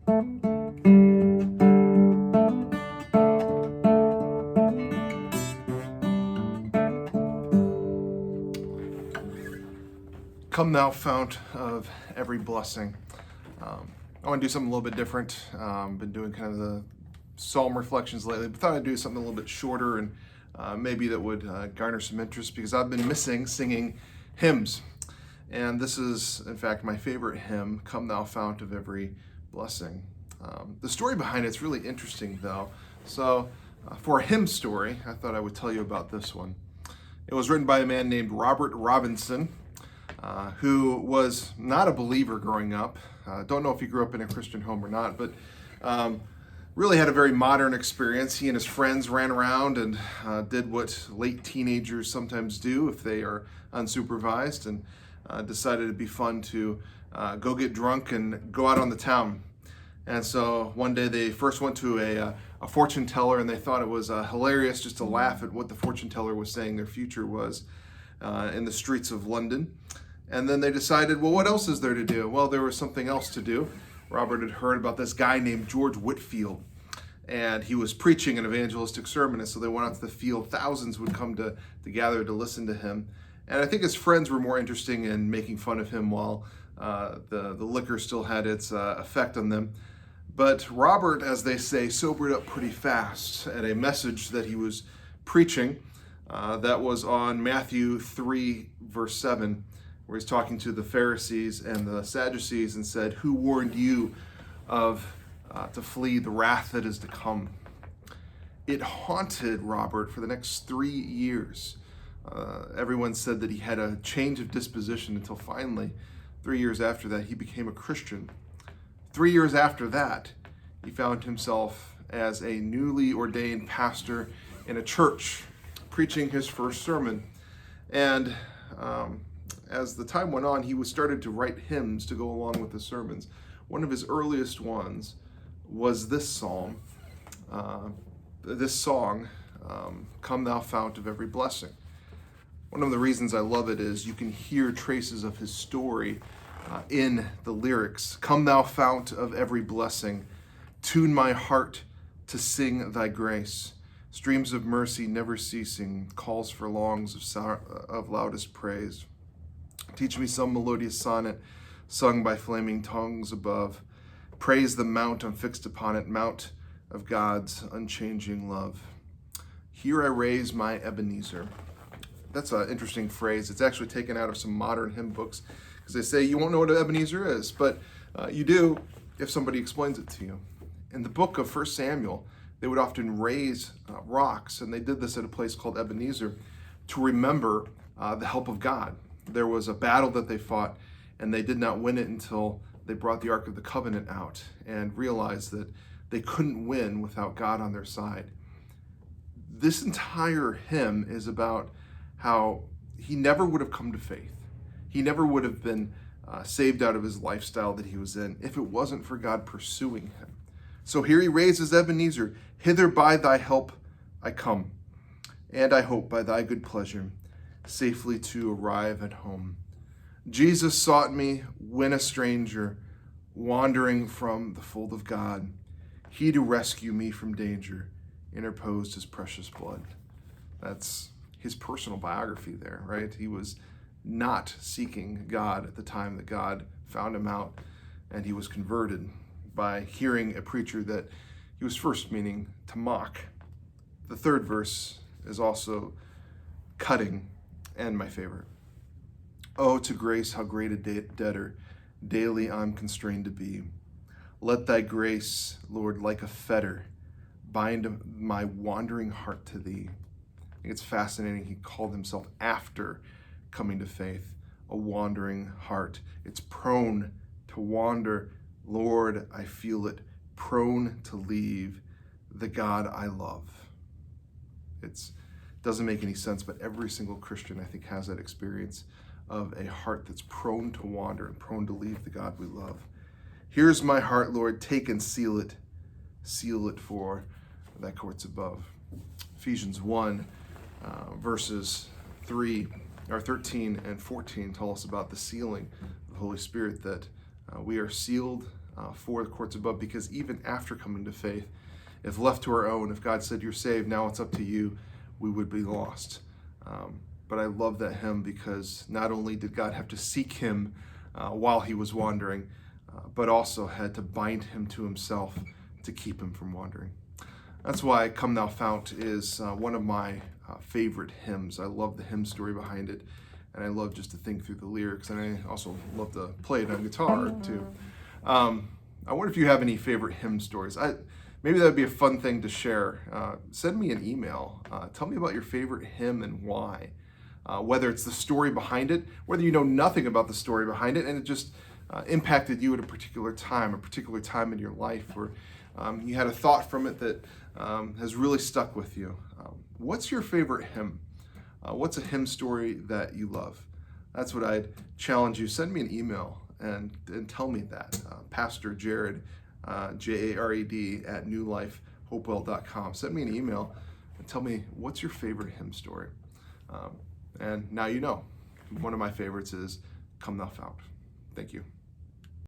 Come thou fount of every blessing. I want to do something a little bit different. Been doing kind of the psalm reflections lately, but thought I'd do something a little bit shorter and maybe that would garner some interest because I've been missing singing hymns. And this is, in fact, my favorite hymn, Come Thou Fount of Every Blessing. The story behind it's really interesting, though. So for a hymn story, I thought I would tell you about this one. It was written by a man named Robert Robinson, who was not a believer growing up. Don't know if he grew up in a Christian home or not, but really had a very modern experience. He and his friends ran around and did what late teenagers sometimes do if they are unsupervised, and decided it'd be fun to go get drunk and go out on the town. And so one day they first went to a fortune teller, and they thought it was hilarious just to laugh at what the fortune teller was saying their future was in the streets of London. And then they decided, well, what else is there to do? Well, there was something else to do. Robert had heard about this guy named George Whitefield, and he was preaching an evangelistic sermon, and so they went out to the field. Thousands would come to gather to listen to him. And I think his friends were more interested in making fun of him while the liquor still had its effect on them. But Robert, as they say, sobered up pretty fast at a message that he was preaching that was on Matthew 3, verse 7, where he's talking to the Pharisees and the Sadducees and said, "Who warned you to flee the wrath that is to come?" It haunted Robert for the next 3 years. Everyone said that he had a change of disposition until finally, 3 years after that, he became a Christian. 3 years after that, he found himself as a newly ordained pastor in a church, preaching his first sermon. And as the time went on, he started to write hymns to go along with the sermons. One of his earliest ones was this psalm, this song, Come Thou Fount of Every Blessing. One of the reasons I love it is you can hear traces of his story in the lyrics. Come Thou Fount of Every Blessing, tune my heart to sing thy grace. Streams of mercy never ceasing, calls for longs of loudest praise. Teach me some melodious sonnet sung by flaming tongues above. Praise the mount I'm fixed upon it, mount of God's unchanging love. Here I raise my Ebenezer. That's an interesting phrase. It's actually taken out of some modern hymn books because they say you won't know what an Ebenezer is, but you do if somebody explains it to you. In the book of 1 Samuel, they would often raise rocks, and they did this at a place called Ebenezer to remember the help of God. There was a battle that they fought, and they did not win it until they brought the Ark of the Covenant out and realized that they couldn't win without God on their side. This entire hymn is about how he never would have come to faith. He never would have been saved out of his lifestyle that he was in if it wasn't for God pursuing him. So here he raises Ebenezer, hither by thy help I come, and I hope by thy good pleasure safely to arrive at home. Jesus sought me when a stranger, wandering from the fold of God. He to rescue me from danger interposed his precious blood. That's his personal biography there, right? He was not seeking God at the time that God found him out, and he was converted by hearing a preacher that he was first meaning to mock. The third verse is also cutting and my favorite. Oh, to grace, how great a debtor daily I'm constrained to be. Let thy grace, Lord, like a fetter, bind my wandering heart to thee. I think it's fascinating. He called himself, after coming to faith, a wandering heart. It's prone to wander. Lord, I feel it, prone to leave the God I love. It doesn't make any sense, but every single Christian, I think, has that experience of a heart that's prone to wander and prone to leave the God we love. Here's my heart, Lord, take and seal it for thy courts above. Ephesians 1, verses 13 and 14 tell us about the sealing of the Holy Spirit, that we are sealed for the courts above, because even after coming to faith, if left to our own, if God said, you're saved, now it's up to you, we would be lost. But I love that hymn because not only did God have to seek him while he was wandering, but also had to bind him to himself to keep him from wandering. That's why Come Thou Fount is one of my favorite hymns. I love the hymn story behind it, and I love just to think through the lyrics, and I also love to play it on guitar too. I wonder if you have any favorite hymn stories. Maybe that would be a fun thing to share. Send me an email. Tell me about your favorite hymn and why. Whether it's the story behind it, whether you know nothing about the story behind it, and it just impacted you at a particular time in your life, or you had a thought from it that has really stuck with you. What's your favorite hymn? What's a hymn story that you love? That's what I'd challenge you. Send me an email and tell me that. Pastor Jared, Jared at newlifehopewell.com. Send me an email and tell me what's your favorite hymn story. And now you know. One of my favorites is Come Thou Fount. Thank you.